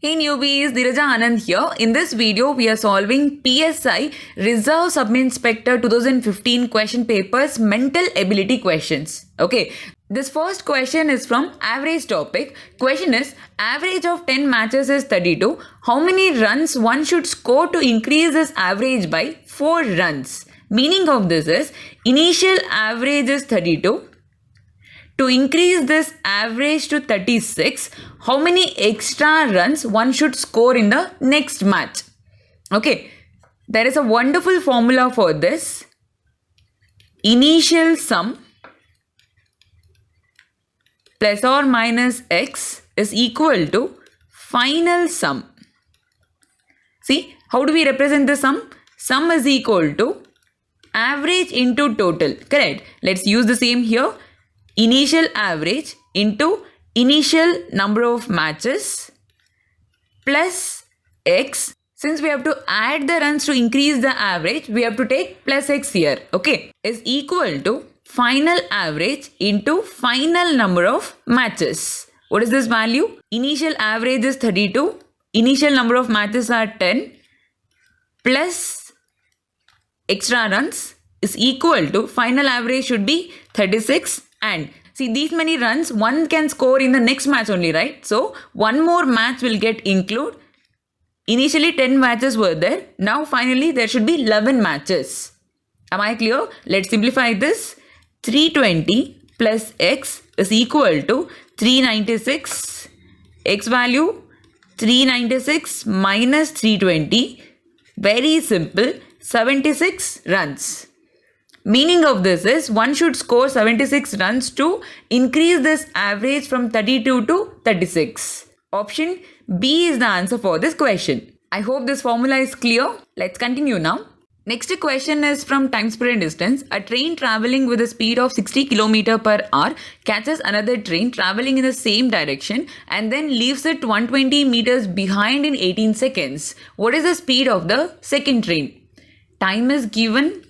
Hey newbies, Diraja Anand here. In this video, we are solving PSI Reserve Sub-Inspector 2015 question papers mental ability questions. Okay, this first question is from average topic. Question is, average of 10 matches is 32. How many runs one should score to increase this average by 4 runs? Meaning of this is, initial average is 32. To increase this average to 36, how many extra runs one should score in the next match? Okay, there is a wonderful formula for this. Initial sum plus or minus x is equal to final sum. See, how do we represent the sum? Sum is equal to average into total. Correct. Let's use the same here. Initial average into initial number of matches plus x. Since we have to add the runs to increase the average, we have to take plus x here. Okay, is equal to final average into final number of matches. What is this value? Initial average is 32. Initial number of matches are 10 plus extra runs is equal to final average should be 36. And see, these many runs one can score in the next match only, right? So one more match will get included. Initially 10 matches were there. Now finally there should be 11 matches. Am I clear? Let's simplify this. 320 plus x is equal to 396. X value 396 minus 320. Very simple. 76 runs. Meaning of this is one should score 76 runs to increase this average from 32 to 36. Option B is the answer for this question. I hope this formula is clear. Let's continue now. Next question is from time, speed and distance. A train traveling with a speed of 60 km per hour catches another train traveling in the same direction and then leaves it 120 meters behind in 18 seconds. What is the speed of the second train? Time is given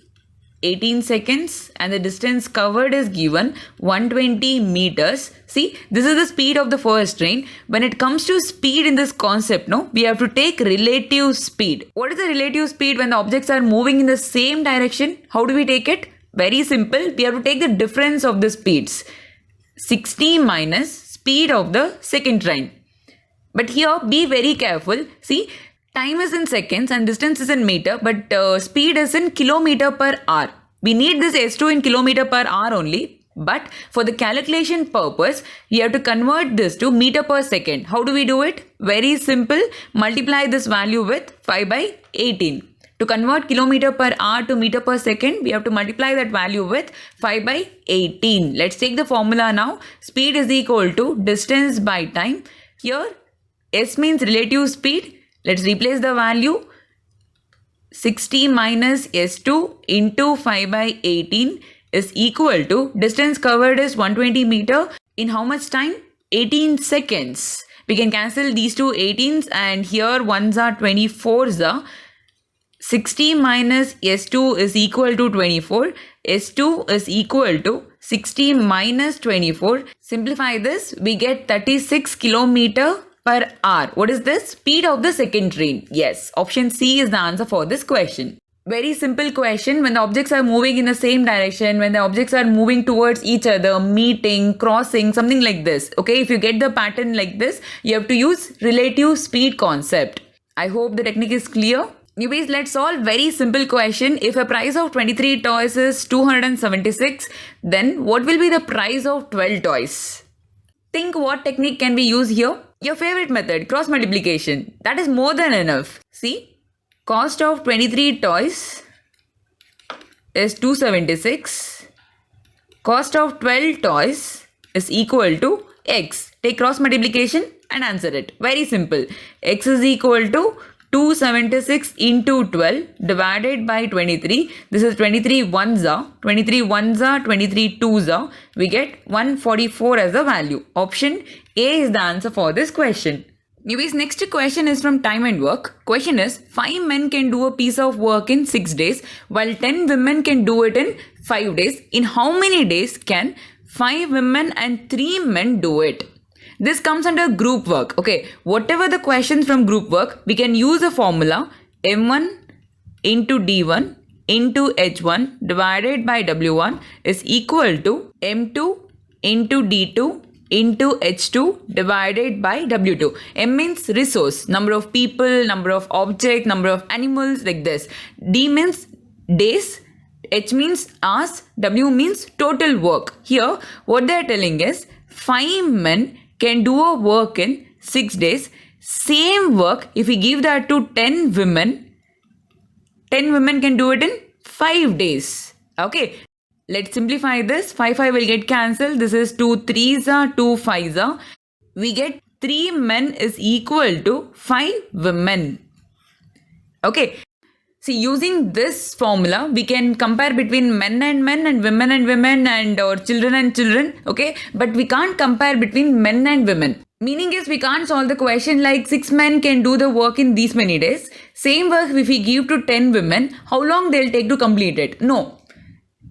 18 seconds and the distance covered is given 120 meters. See, this is the speed of the first train. When it comes to speed in this concept, no, we have to take relative speed. What is the relative speed when the objects are moving in the same direction? How do we take it? Very simple. We have to take the difference of the speeds. 60 minus speed of the second train. But here, be very careful. See, time is in seconds and distance is in meter, but speed is in kilometer per hour. We need this S2 in kilometer per hour only. But for the calculation purpose, you have to convert this to meter per second. How do we do it? Very simple. Multiply this value with 5 by 18. To convert kilometer per hour to meter per second, we have to multiply that value with 5 by 18. Let's take the formula now. Speed is equal to distance by time. Here, S means relative speed. Let's replace the value. 60 minus S2 into 5 by 18 is equal to distance covered is 120 meter in how much time? 18 seconds. We can cancel these two 18s and here ones are 24s. 60 minus S2 is equal to 24. S2 is equal to 60 minus 24. Simplify this, we get 36 kilometer per hour. What is this? Speed of the second train. Yes, option C is the answer for this question. Very simple question. When the objects are moving in the same direction, when the objects are moving towards each other, meeting, crossing, something like this. Okay, if you get the pattern like this, you have to use relative speed concept. I hope the technique is clear. Newbies, let's solve very simple question. If a price of 23 toys is 276, then what will be the price of 12 toys? Think what technique can we use here? Your favorite method, cross multiplication. That is more than enough. See, cost of 23 toys is 276. Cost of 12 toys is equal to x. Take cross multiplication and answer it. Very simple. X is equal to 276 into 12 divided by 23. This is 23 ones are, 23 ones are, 23 twos are. We get 144 as a value. Option A is the answer for this question. Newbies, next question is from time and work. Question is, 5 men can do a piece of work in 6 days while 10 women can do it in 5 days. In how many days can 5 women and 3 men do it? This comes under group work. Okay, whatever the questions from group work, we can use a formula M1 into D1 into H1 divided by W1 is equal to M2 into D2 into H2 divided by W2. M means resource, number of people, number of objects, number of animals, like this. D means days, H means hours, W means total work. Here, what they are telling is 5 men can do a work in 6 days. Same work, if we give that to 10 women, 10 women can do it in 5 days. Okay, let's simplify this. 5 will get cancelled. This is 2 3s are 2 5s are. We get 3 men is equal to 5 women. Okay. See, using this formula, we can compare between men and women and or children and children, okay? But we can't compare between men and women. Meaning is we can't solve the question like 6 men can do the work in these many days. Same work if we give to 10 women, how long they'll take to complete it? No.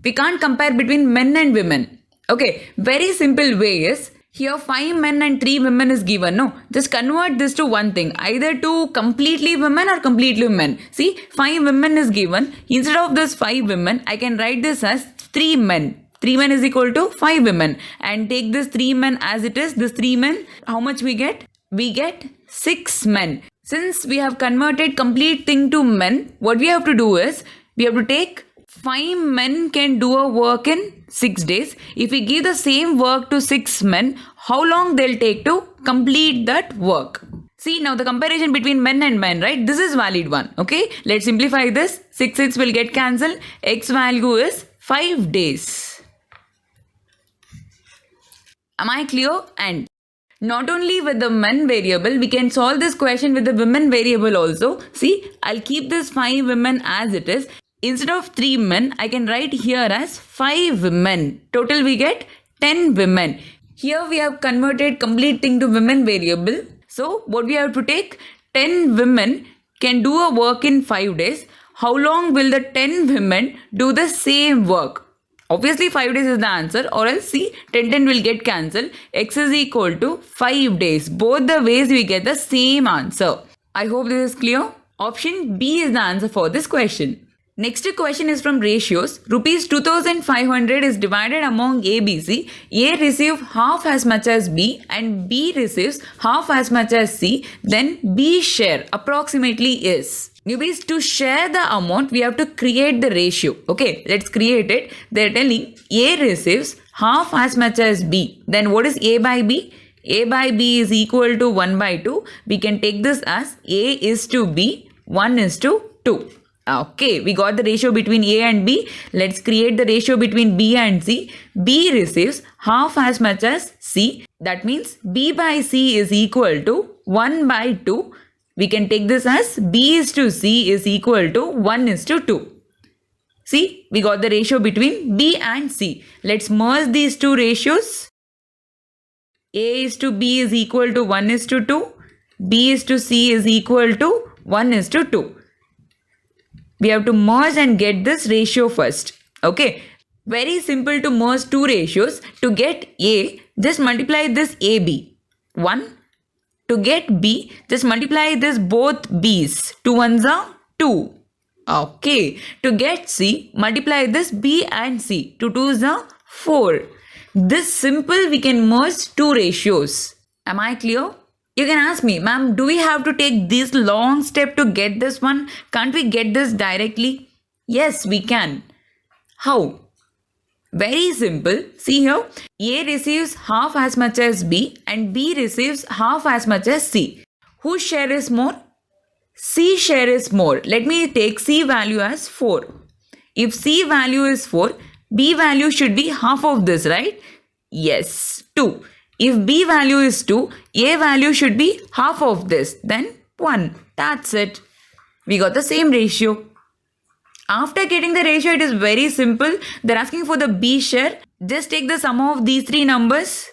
We can't compare between men and women. Okay, very simple way is, here 5 men and 3 women is given, no? Just convert this to one thing, either to completely women or completely men. See, 5 women is given. Instead of this 5 women, I can write this as 3 men. 3 men is equal to 5 women. And take this 3 men as it is. This 3 men, how much we get? We get 6 men. Since we have converted complete thing to men, what we have to do is, we have to take 5 men can do a work in 6 days. If we give the same work to 6 men, how long they'll take to complete that work? See, now the comparison between men and men, right? This is valid one. Okay, let's simplify this. 6 will get cancelled. X value is 5 days. Am I clear? And not only with the men variable, we can solve this question with the women variable also. See, I'll keep this 5 women as it is. Instead of 3 men, I can write here as 5 women. Total we get 10 women. Here we have converted complete thing to women variable. So what we have to take? 10 women can do a work in 5 days. How long will the 10 women do the same work? Obviously 5 days is the answer, or else see 10 will get cancelled. X is equal to 5 days. Both the ways we get the same answer. I hope this is clear. Option B is the answer for this question. Next question is from ratios. Rupees 2500 is divided among A, B, C. A receives half as much as B and B receives half as much as C. Then B share approximately is. Newbies, to share the amount, we have to create the ratio. Okay, let's create it. They're telling A receives half as much as B. Then what is A by B? A by B is equal to 1 by 2. We can take this as A is to B, 1 is to 2. Okay, we got the ratio between A and B. Let's create the ratio between B and C. B receives half as much as C. That means B by C is equal to 1 by 2. We can take this as B is to C is equal to 1 is to 2. See, we got the ratio between B and C. Let's merge these two ratios. A is to B is equal to 1 is to 2. B is to C is equal to 1 is to 2. We have to merge and get this ratio first. Okay, very simple to merge two ratios. To get A, just multiply this AB. 1. To get B, just multiply this both B's. 2 ones are 2. Okay, to get C, multiply this B and C. 2 2s are 4. This simple we can merge two ratios. Am I clear? You can ask me, ma'am, do we have to take this long step to get this one? Can't we get this directly? Yes, we can. How? Very simple. See here, A receives half as much as B and B receives half as much as C. Whose share is more? C share is more. Let me take C value as 4. If C value is 4, B value should be half of this, right? Yes, 2. If B value is 2, A value should be half of this, then 1. That's it. We got the same ratio. After getting the ratio, it is very simple. They're asking for the B share. Just take the sum of these three numbers.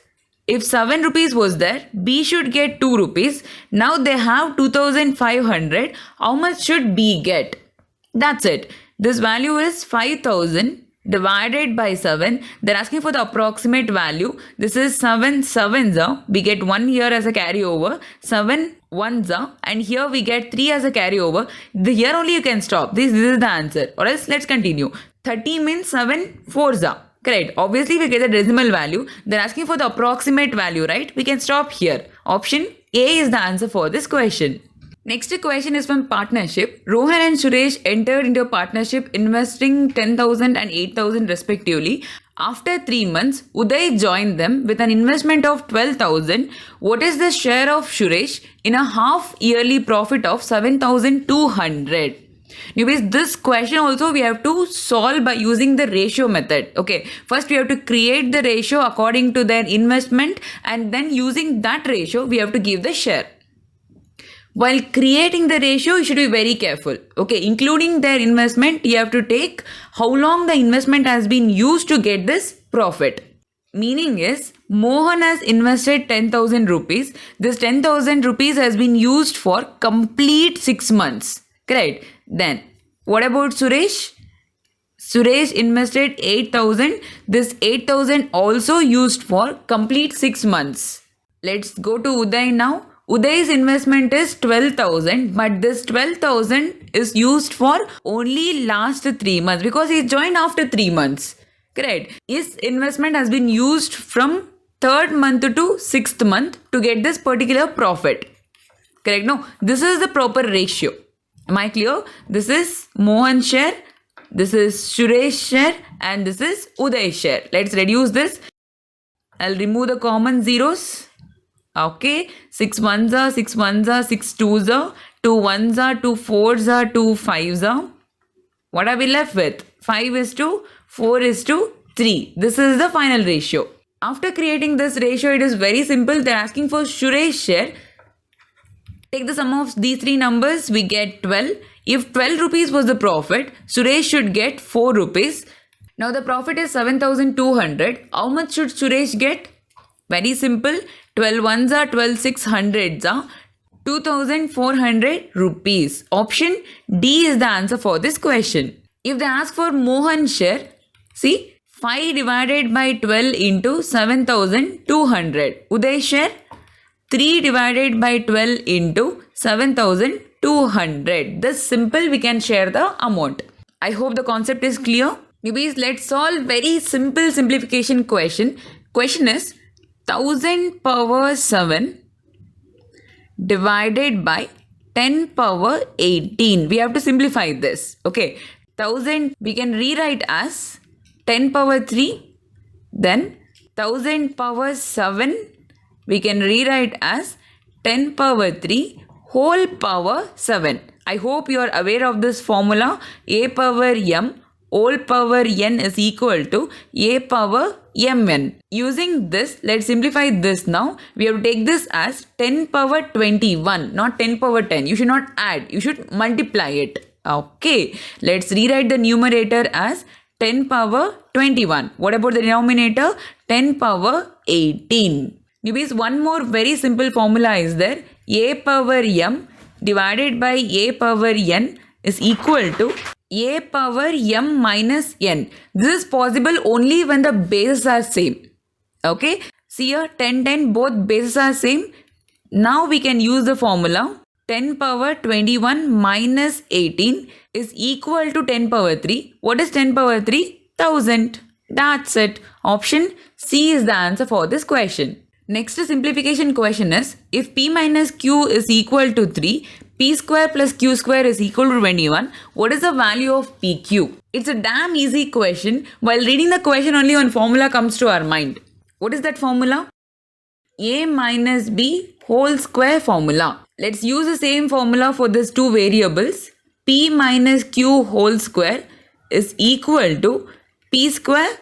If 7 rupees was there, B should get 2 rupees. Now they have 2500. How much should B get? That's it. This value is 5000. divided by 7. They're asking for the approximate value. This is 7 sevens are. We get 1 here as a carryover. 7 ones are. And here we get 3 as a carryover. Here only you can stop. This is the answer. Or else let's continue. 30 means 7 fours are. Correct. Obviously, we get the decimal value. They're asking for the approximate value, right? We can stop here. Option A is the answer for this question. Next question is from partnership. Rohan and Suresh entered into a partnership investing 10,000 and 8,000 respectively. After 3 months, Uday joined them with an investment of 12,000. What is the share of Suresh in a half yearly profit of 7,200? Newbies, this question also we have to solve by using the ratio method. Okay, first we have to create the ratio according to their investment, and then using that ratio we have to give the share. While creating the ratio, you should be very careful. Okay, including their investment, you have to take how long the investment has been used to get this profit. Meaning is, Mohan has invested 10,000 rupees. This 10,000 rupees has been used for complete 6 months. Correct? Then, what about Suresh? Suresh invested 8,000. This 8,000 also used for complete 6 months. Let's go to Uday now. Uday's investment is 12,000, but this 12,000 is used for only last 3 months because he joined after 3 months. Correct? His investment has been used from 3rd month to 6th month to get this particular profit. Correct? No, this is the proper ratio. Am I clear? This is Mohan share, this is Suresh share, and this is Uday share. Let's reduce this. I'll remove the common zeros. Okay, 6 ones are, 6 ones are, 6 twos are, 2 ones are, 2 fours are, 2 fives are. What are we left with? 5 is to 4 is to 3. This is the final ratio. After creating this ratio, it is very simple. They're asking for Suresh share. Take the sum of these 3 numbers, we get 12. If 12 rupees was the profit, Suresh should get 4 rupees. Now the profit is 7,200. How much should Suresh get? Very simple. 12 ones are, 12 600s are, 2,400 rupees. Option D is the answer for this question. If they ask for Mohan share, see, 5 divided by 12 into 7,200. Uday share, 3 divided by 12 into 7,200. This simple we can share the amount. I hope the concept is clear. Newbies, let's solve very simple simplification question. Question is 1000 power 7 divided by 10 power 18. We have to simplify this. Okay, 1000 we can rewrite as 10 power 3. Then 1000 power 7 we can rewrite as 10 power 3 whole power 7. I hope you are aware of this formula. A power m whole power n is equal to a power mn. Using this, let's simplify this now. We have to take this as 10 power 21, not 10 power 10. You should not add, you should multiply it. Okay, let's rewrite the numerator as 10 power 21. What about the denominator? 10 power 18. Newbies, one more very simple formula is there. A power m divided by a power n is equal to a power m minus n. This is possible only when the bases are same. Okay. See here, 10, 10, both bases are same. Now we can use the formula. 10 power 21 minus 18 is equal to 10 power 3. What is 10 power 3? 1000. That's it. Option C is the answer for this question. Next simplification question is, if p minus q is equal to 3, p square plus q square is equal to 21, what is the value of pq? It's a damn easy question. While reading the question, only one formula comes to our mind. What is that formula? A minus b whole square formula. Let's use the same formula for these two variables. P minus q whole square is equal to p square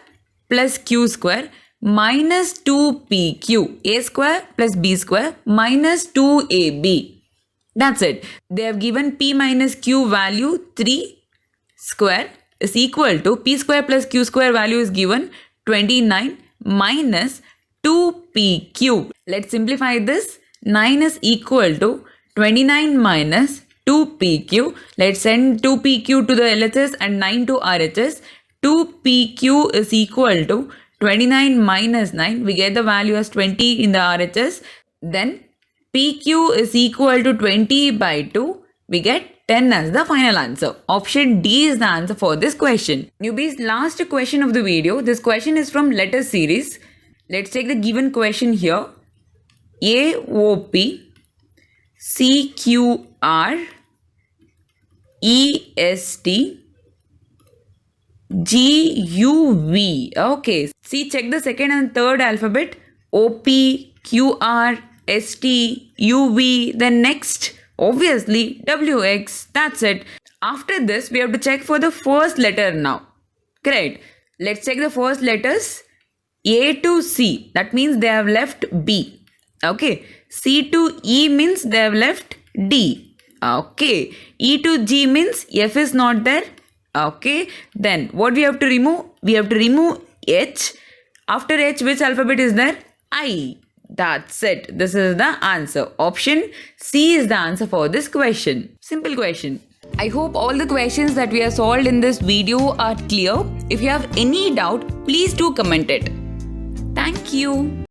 plus q square minus 2pq. A square plus b square minus 2ab. That's it. They have given p minus q value 3 square is equal to p square plus q square value is given 29 minus 2pq. Let's simplify this. 9 is equal to 29 minus 2pq. Let's send 2pq to the LHS and 9 to RHS. 2PQ is equal to 29 minus 9. We get the value as 20 in the RHS. Then PQ is equal to 20 by 2. We get 10 as the final answer. Option D is the answer for this question. Newbies, last question of the video. This question is from letter series. Let's take the given question here. AOP, CQR, EST, GUV. Okay. See, check the second and third alphabet. OP, QR, ST, UV. Then next, obviously, WX. That's it. After this, we have to check for the first letter now. Correct. Let's check the first letters. A to C. That means they have left B. Okay. C to E means they have left D. Okay. E to G means F is not there. Okay. Then what we have to remove? We have to remove H. After H, which alphabet is there? I. That's it. This is the answer. Option C is the answer for this question. Simple question. I hope all the questions that we have solved in this video are clear. If you have any doubt, please do comment it. Thank you.